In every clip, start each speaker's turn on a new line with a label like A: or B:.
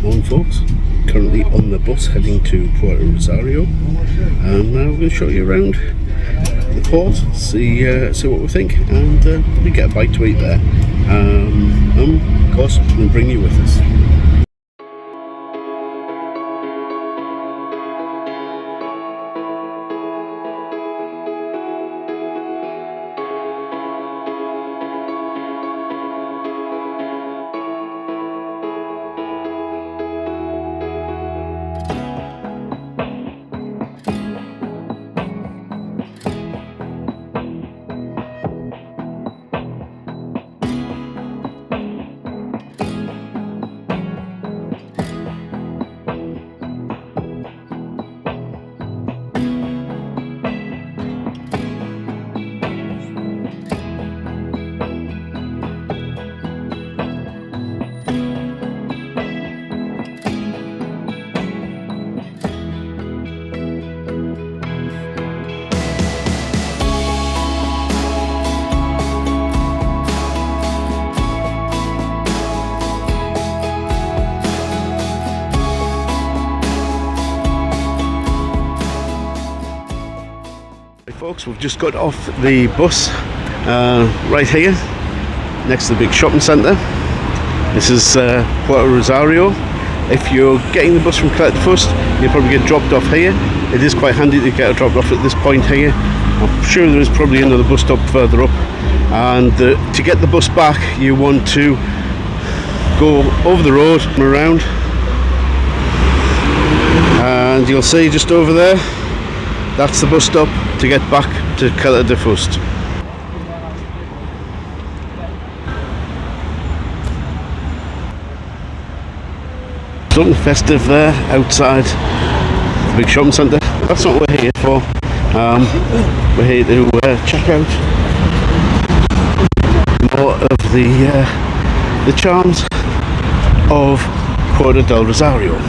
A: Morning folks, currently on the bus heading to Puerto Rosario, and we're going to show you around the port, see what we think, and we get a bite to eat there. Of course, we'll bring you with us. Folks, we've just got off the bus right here next to the big shopping centre. This is Puerto Rosario. If you're getting the bus from Caleta Fust, you'll probably get dropped off here. It is quite handy to get dropped off at this point here. I'm sure there is probably another bus stop further up, and to get the bus back you want to go over the road and around, and you'll see just over there, that's the bus stop to get back to Caleta Fust. Something festive there outside the big shopping centre. That's not what we're here for. We're here to check out more of the charms of Puerto Del Rosario.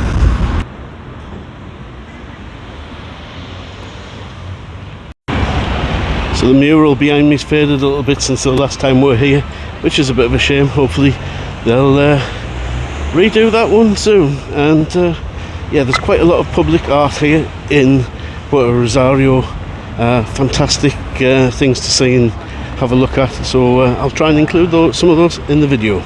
A: So the mural behind me's faded a little bit since the last time we were here, which is a bit of a shame. Hopefully they'll redo that one soon. And yeah, there's quite a lot of public art here in Puerto Rosario. Fantastic things to see and have a look at. So I'll try and include some of those in the video.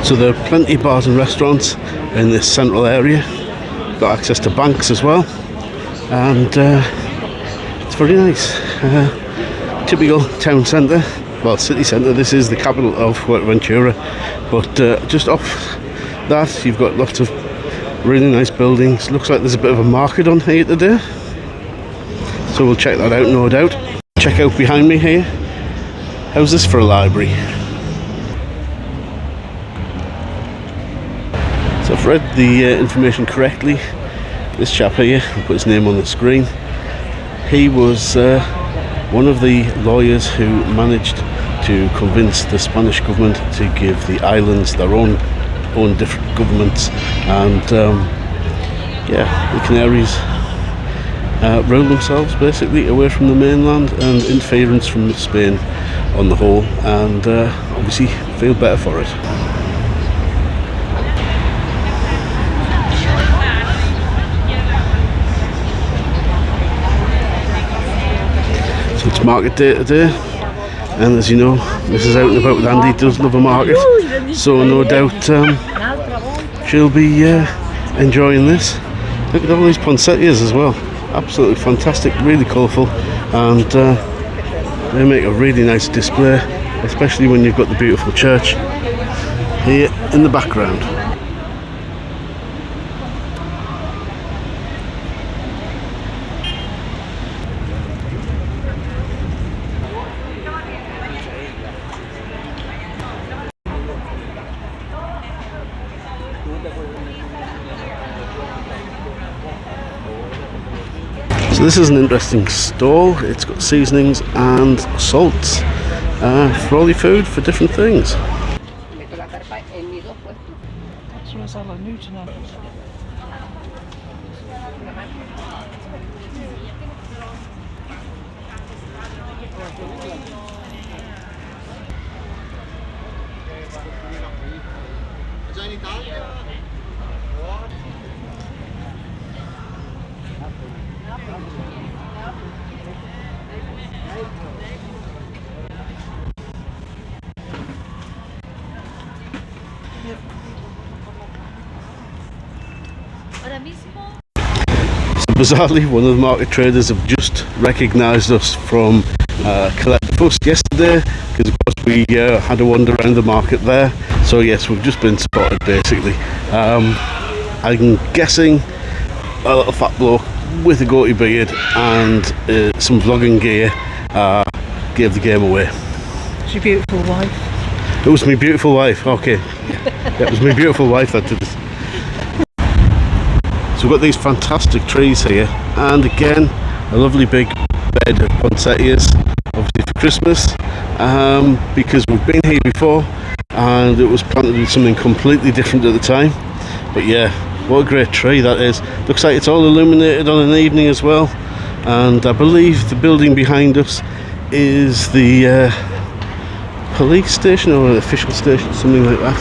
A: So there are plenty of bars and restaurants in this central area. Got access to banks as well, and it's very nice. Typical town centre, well, city centre. This is the capital of Fuerteventura, but just off that you've got lots of really nice buildings. Looks like there's a bit of a market on here today, so we'll check that out, no doubt. Check out behind me here. How's this for a library? So I've read the information correctly. This chap here, I'll put his name on the screen. He was one of the lawyers who managed to convince the Spanish government to give the islands their own different governments, and yeah, the Canaries rule themselves basically away from the mainland, and interference from Spain on the whole, and obviously feel better for it. So it's market day today, and as you know, Mrs. Out and About with Andy does love a market, so no doubt she'll be enjoying this. Look at all these poinsettias as well, absolutely fantastic, really colourful, and they make a really nice display, especially when you've got the beautiful church here in the background. So this is an interesting stall. It's got seasonings and salts for all your food for different things. So bizarrely, one of the market traders have just recognised us from Collect Fuss yesterday, because of course we had a wander around the market there. So yes, we've just been spotted basically. I'm guessing a little fat bloke with a goatee beard and some vlogging gear gave the game away.
B: It's your beautiful wife.
A: It was my beautiful wife, okay. Yeah, it was my beautiful wife that did it. So we've got these fantastic trees here, and again a lovely big bed of poinsettias, obviously for Christmas, because we've been here before and it was planted with something completely different at the time. But yeah, what a great tree that is. Looks like it's all illuminated on an evening as well, and I believe the building behind us is the police station or an official station, something like that.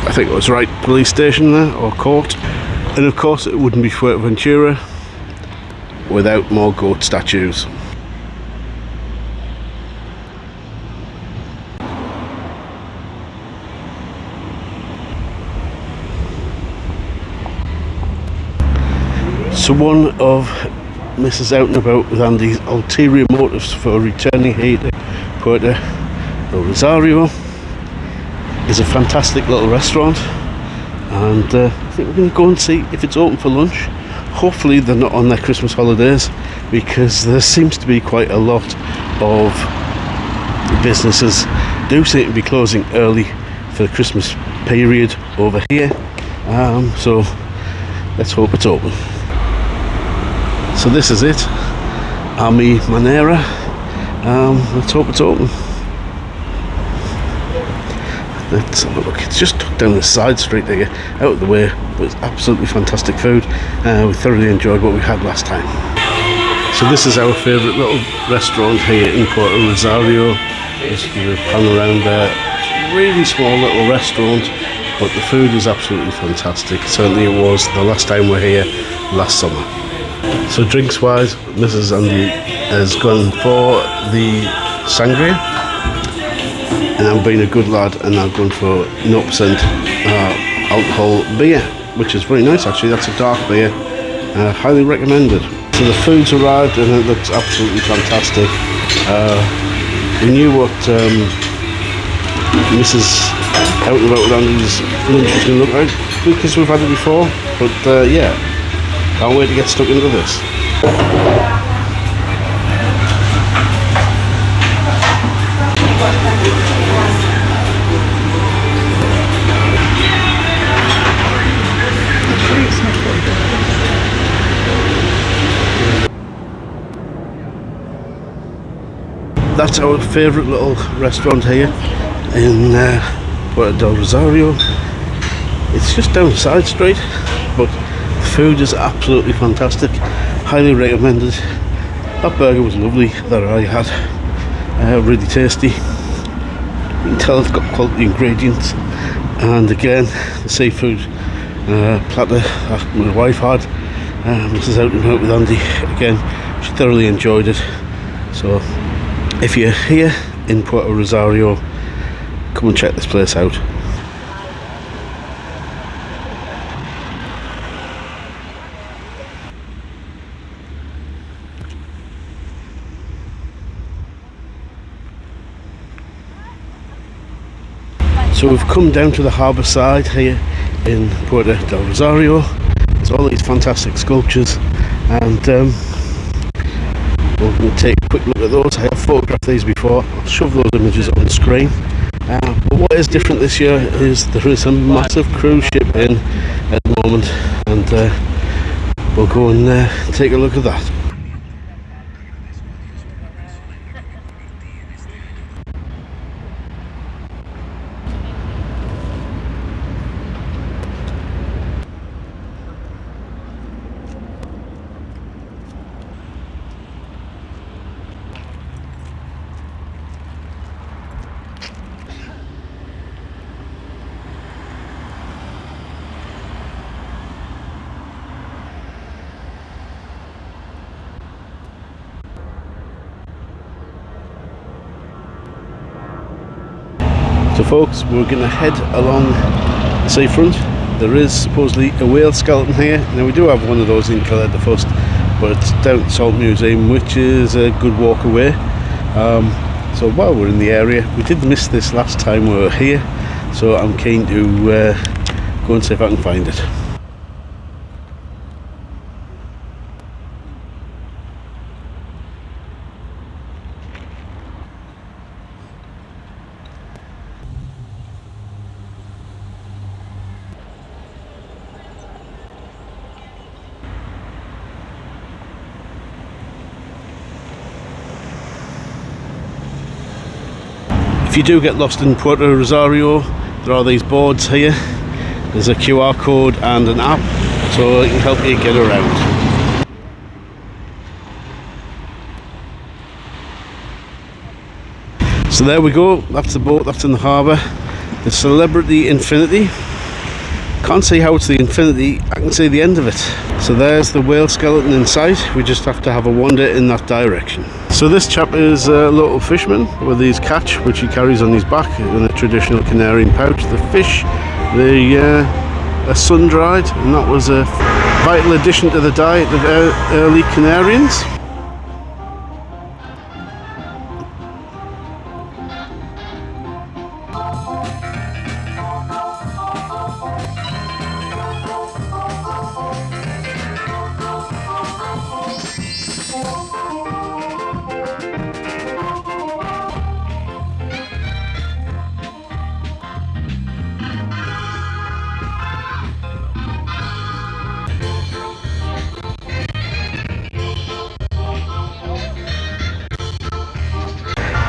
A: I think it was right, police station there, or court. And of course it wouldn't be Fuerteventura without more goat statues. So one of Mrs. Out and About with Andy's ulterior motives for returning here to Puerto Del Rosario is a fantastic little restaurant, and I think we're going to go and see if it's open for lunch. Hopefully they're not on their Christmas holidays, because there seems to be quite a lot of businesses do seem to be closing early for the Christmas period over here, so let's hope it's open. So this is it, Army Monera. Let's hope it's open. Let's have a look. It's just tucked down the side street there, out of the way, but it's absolutely fantastic food. We thoroughly enjoyed what we had last time. So this is our favourite little restaurant here in Puerto Rosario. As you pan around there, it's a really small little restaurant, but the food is absolutely fantastic. Certainly it was the last time we were here last summer. So drinks wise, Mrs. Andy has gone for the sangria, and I'm being a good lad and I've gone for 0% alcohol beer, which is very nice actually. That's a dark beer, highly recommended. So the food's arrived and it looks absolutely fantastic. We knew what Mrs. Out and About with Andy's lunch was going to look like, because we've had it before, but yeah, can't wait to get stuck into this. That's our favourite little restaurant here in Puerto Del Rosario. It's just down the side street, but the food is absolutely fantastic. Highly recommended. That burger was lovely that I had. Really tasty. You can tell it's got quality ingredients. And again, the seafood platter that my wife had. This is Out and About with Andy. Again, she thoroughly enjoyed it. So if you're here in Puerto Rosario, come and check this place out. So we've come down to the harbour side here in Puerto Del Rosario. There's all these fantastic sculptures, and we're going to take a quick look at those. I have photographed these before. I'll shove those images on screen. But what is different this year is there is a massive cruise ship in at the moment, and we'll go and take a look at that. So folks, we're going to head along the seafront. There is supposedly a whale skeleton here. Now we do have one of those in Calais the First, but it's down at Salt Museum, which is a good walk away. So while we're in the area, we did miss this last time we were here, so I'm keen to go and see if I can find it. If you do get lost in Puerto Del Rosario, there are these boards here. There's a QR code and an app, so it can help you get around. So there we go, that's the boat that's in the harbour. The Celebrity Infinity. Can't see how it's the Infinity, I can see the end of it. So there's the whale skeleton in sight, we just have to have a wander in that direction. So this chap is a local fisherman with his catch, which he carries on his back in a traditional Canarian pouch. The fish, are sun-dried, and that was a vital addition to the diet of early Canarians.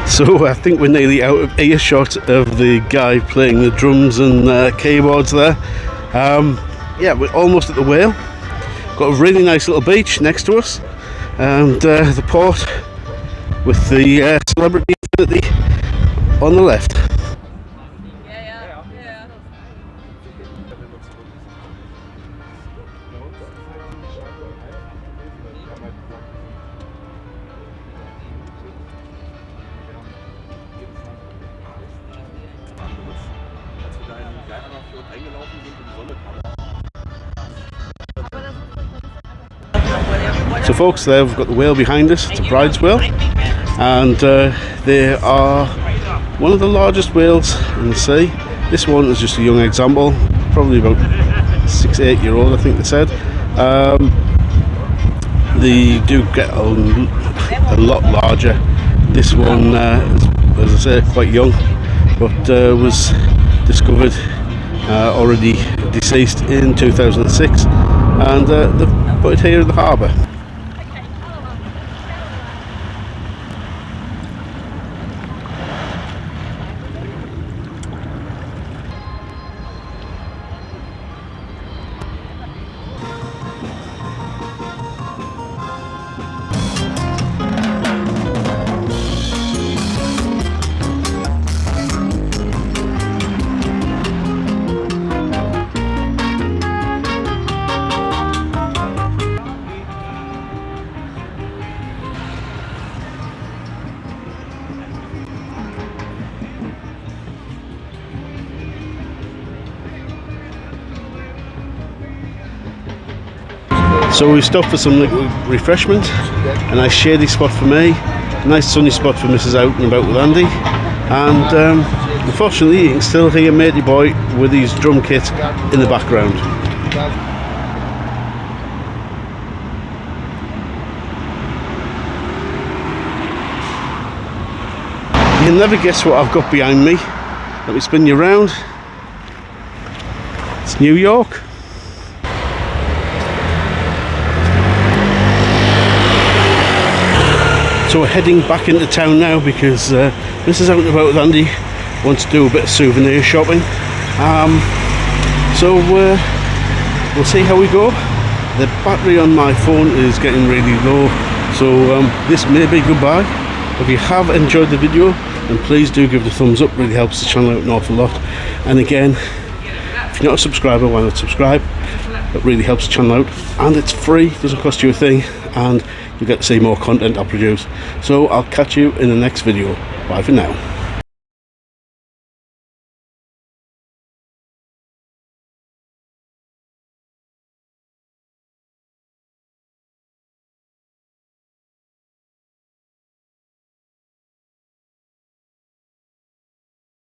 A: So I think we're nearly out of earshot of the guy playing the drums and keyboards there. Yeah, we're almost at the whale. Got a really nice little beach next to us, and the port with the Celebrity Infinity on the left. So folks, there we've got the whale behind us. It's a bride's whale, and they are one of the largest whales in the sea. This one is just a young example, probably about 6 to 8 year old, I think they said. They do get a lot larger. This one is, as I say, quite young, but was discovered already deceased in 2006, and they've put it here in the harbour. So we stopped for some refreshment, a nice shady spot for me, a nice sunny spot for Mrs. Out and About with Andy, and unfortunately you can still hear Matey Boy with his drum kit in the background. You'll never guess what I've got behind me. Let me spin you around. It's New York. So we're heading back into town now because Mrs. out and about with Andy wants to do a bit of souvenir shopping. So we'll see how we go. The battery on my phone is getting really low, so this may be goodbye. If you have enjoyed the video, then please do give it a thumbs up. Really helps the channel out an awful lot. And again, if you're not a subscriber, why not subscribe? It really helps the channel out, and it's free, doesn't cost you a thing, and you get to see more content I produce. So I'll catch you in the next video. Bye for now.